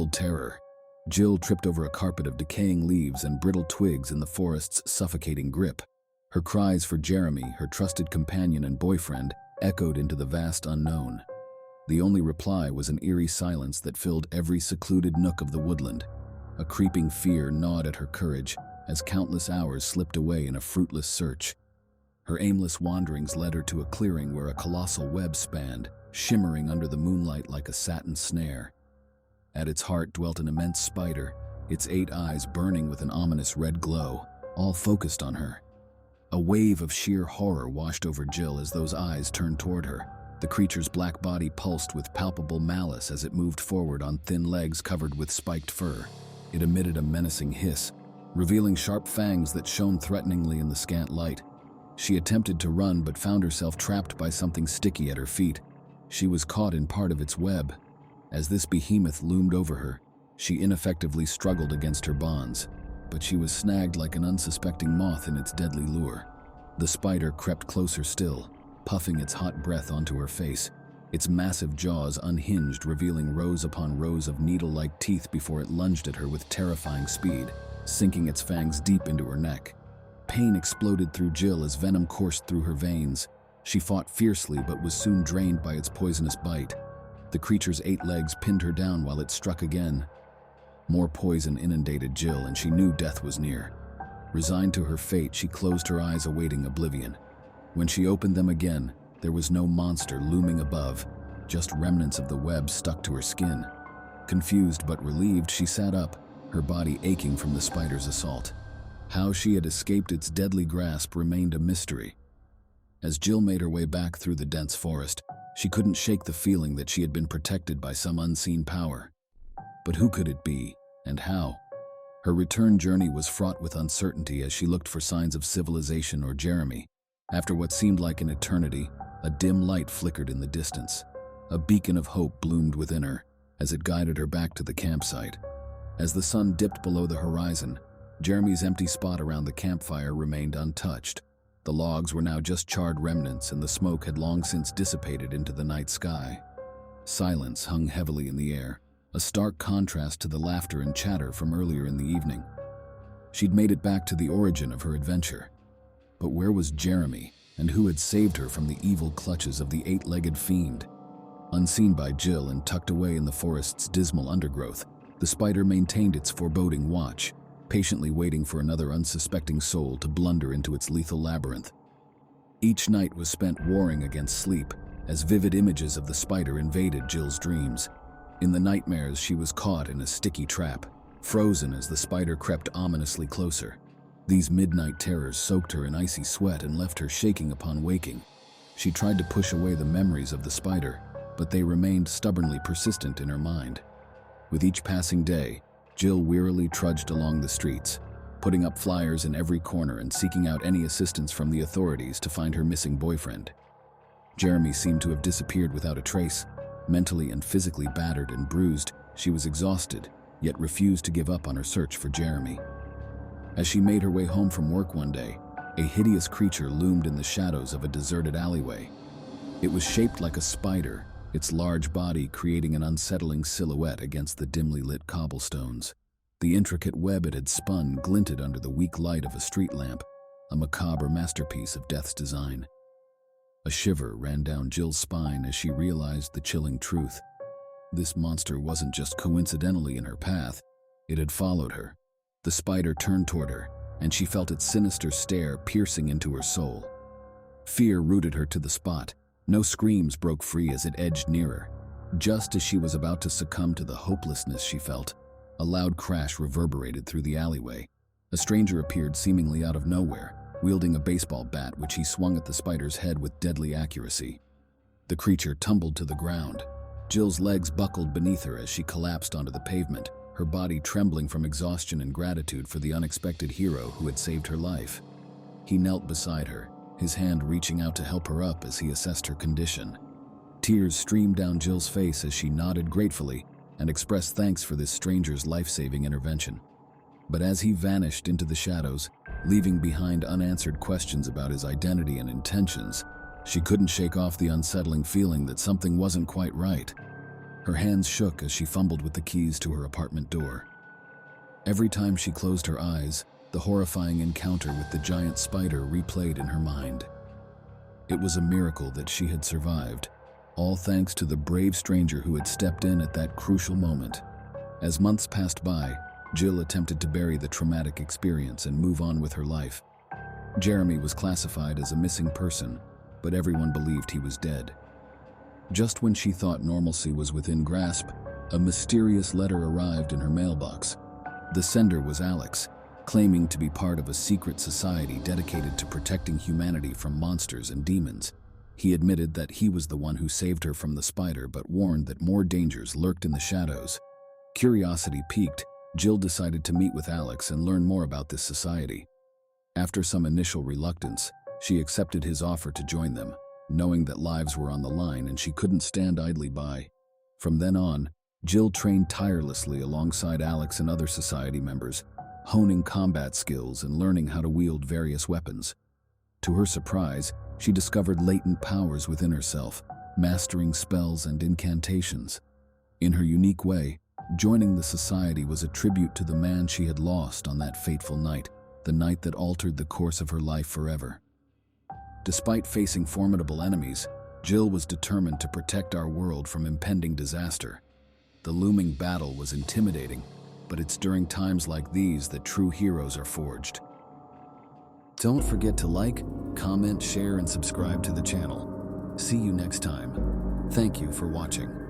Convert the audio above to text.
redoubled terror. Jill tripped over a carpet of decaying leaves and brittle twigs in the forest's suffocating grip. Her cries for Jeremy, her trusted companion and boyfriend, echoed into the vast unknown. The only reply was an eerie silence that filled every secluded nook of the woodland. A creeping fear gnawed at her courage as countless hours slipped away in a fruitless search. Her aimless wanderings led her to a clearing where a colossal web spanned, shimmering under the moonlight like a satin snare. At its heart dwelt an immense spider, its 8 eyes burning with an ominous red glow, all focused on her. A wave of sheer horror washed over Jill as those eyes turned toward her. The creature's black body pulsed with palpable malice as it moved forward on thin legs covered with spiked fur. It emitted a menacing hiss, revealing sharp fangs that shone threateningly in the scant light. She attempted to run but found herself trapped by something sticky at her feet. She was caught in part of its web. As this behemoth loomed over her, she ineffectively struggled against her bonds, but she was snagged like an unsuspecting moth in its deadly lure. The spider crept closer still, puffing its hot breath onto her face. Its massive jaws unhinged, revealing rows upon rows of needle-like teeth before it lunged at her with terrifying speed, sinking its fangs deep into her neck. Pain exploded through Jill as venom coursed through her veins. She fought fiercely but was soon drained by its poisonous bite. The creature's 8 legs pinned her down while it struck again. More poison inundated Jill, and she knew death was near. Resigned to her fate, she closed her eyes awaiting oblivion. When she opened them again, there was no monster looming above, just remnants of the web stuck to her skin. Confused but relieved, she sat up, her body aching from the spider's assault. How she had escaped its deadly grasp remained a mystery. As Jill made her way back through the dense forest, she couldn't shake the feeling that she had been protected by some unseen power. But who could it be, and how? Her return journey was fraught with uncertainty as she looked for signs of civilization or Jeremy. After what seemed like an eternity, a dim light flickered in the distance. A beacon of hope bloomed within her as it guided her back to the campsite. As the sun dipped below the horizon, Jeremy's empty spot around the campfire remained untouched. The logs were now just charred remnants, and the smoke had long since dissipated into the night sky. Silence hung heavily in the air, a stark contrast to the laughter and chatter from earlier in the evening. She'd made it back to the origin of her adventure. But where was Jeremy, and who had saved her from the evil clutches of the 8-legged fiend? Unseen by Jill and tucked away in the forest's dismal undergrowth, the spider maintained its foreboding watch, patiently waiting for another unsuspecting soul to blunder into its lethal labyrinth. Each night was spent warring against sleep, as vivid images of the spider invaded Jill's dreams. In the nightmares, she was caught in a sticky trap, frozen as the spider crept ominously closer. These midnight terrors soaked her in icy sweat and left her shaking upon waking. She tried to push away the memories of the spider, but they remained stubbornly persistent in her mind. With each passing day, Jill wearily trudged along the streets, putting up flyers in every corner and seeking out any assistance from the authorities to find her missing boyfriend. Jeremy seemed to have disappeared without a trace. Mentally and physically battered and bruised, she was exhausted, yet refused to give up on her search for Jeremy. As she made her way home from work one day, a hideous creature loomed in the shadows of a deserted alleyway. It was shaped like a spider, its large body creating an unsettling silhouette against the dimly lit cobblestones. The intricate web it had spun glinted under the weak light of a street lamp, a macabre masterpiece of death's design. A shiver ran down Jill's spine as she realized the chilling truth. This monster wasn't just coincidentally in her path, it had followed her. The spider turned toward her, and she felt its sinister stare piercing into her soul. Fear rooted her to the spot. No screams broke free as it edged nearer. Just as she was about to succumb to the hopelessness she felt, a loud crash reverberated through the alleyway. A stranger appeared seemingly out of nowhere, wielding a baseball bat which he swung at the spider's head with deadly accuracy. The creature tumbled to the ground. Jill's legs buckled beneath her as she collapsed onto the pavement, her body trembling from exhaustion and gratitude for the unexpected hero who had saved her life. He knelt beside her, his hand reaching out to help her up as he assessed her condition. Tears streamed down Jill's face as she nodded gratefully and expressed thanks for this stranger's life-saving intervention. But as he vanished into the shadows, leaving behind unanswered questions about his identity and intentions, she couldn't shake off the unsettling feeling that something wasn't quite right. Her hands shook as she fumbled with the keys to her apartment door. Every time she closed her eyes, the horrifying encounter with the giant spider replayed in her mind. It was a miracle that she had survived, all thanks to the brave stranger who had stepped in at that crucial moment. As months passed by, Jill attempted to bury the traumatic experience and move on with her life. Jeremy was classified as a missing person, but everyone believed he was dead. Just when she thought normalcy was within grasp, a mysterious letter arrived in her mailbox. The sender was Alex, claiming to be part of a secret society dedicated to protecting humanity from monsters and demons. He admitted that he was the one who saved her from the spider, but warned that more dangers lurked in the shadows. Curiosity piqued, Jill decided to meet with Alex and learn more about this society. After some initial reluctance, she accepted his offer to join them, knowing that lives were on the line and she couldn't stand idly by. From then on, Jill trained tirelessly alongside Alex and other society members, honing combat skills and learning how to wield various weapons. To her surprise, she discovered latent powers within herself, mastering spells and incantations. In her unique way, joining the society was a tribute to the man she had lost on that fateful night, the night that altered the course of her life forever. Despite facing formidable enemies, Jill was determined to protect our world from impending disaster. The looming battle was intimidating, but it's during times like these that true heroes are forged. Don't forget to like, comment, share, and subscribe to the channel. See you next time. Thank you for watching.